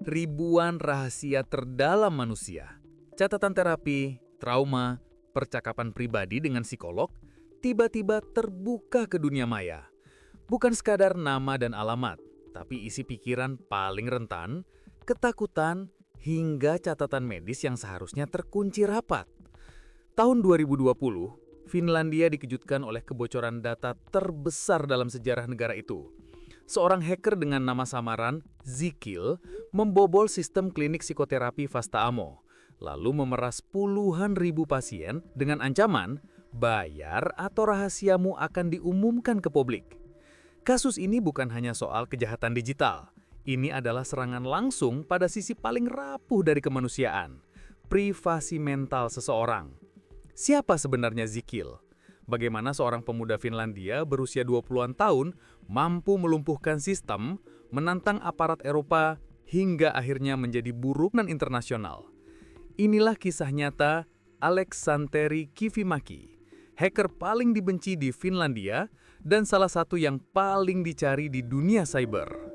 ribuan rahasia terdalam manusia. Catatan terapi, trauma, percakapan pribadi dengan psikolog, tiba-tiba terbuka ke dunia maya. Bukan sekadar nama dan alamat, tapi isi pikiran paling rentan, ketakutan, hingga catatan medis yang seharusnya terkunci rapat. Tahun 2020, Finlandia dikejutkan oleh kebocoran data terbesar dalam sejarah negara itu. Seorang hacker dengan nama samaran, Zikil, membobol sistem klinik psikoterapi Vasta Amo, lalu memeras puluhan ribu pasien dengan ancaman, bayar atau rahasiamu akan diumumkan ke publik. Kasus ini bukan hanya soal kejahatan digital. Ini adalah serangan langsung pada sisi paling rapuh dari kemanusiaan, privasi mental seseorang. Siapa sebenarnya Zikil? Bagaimana seorang pemuda Finlandia berusia 20-an tahun mampu melumpuhkan sistem, menantang aparat Eropa, hingga akhirnya menjadi buronan internasional? Inilah kisah nyata Aleksanteri Kivimaki, hacker paling dibenci di Finlandia dan salah satu yang paling dicari di dunia cyber.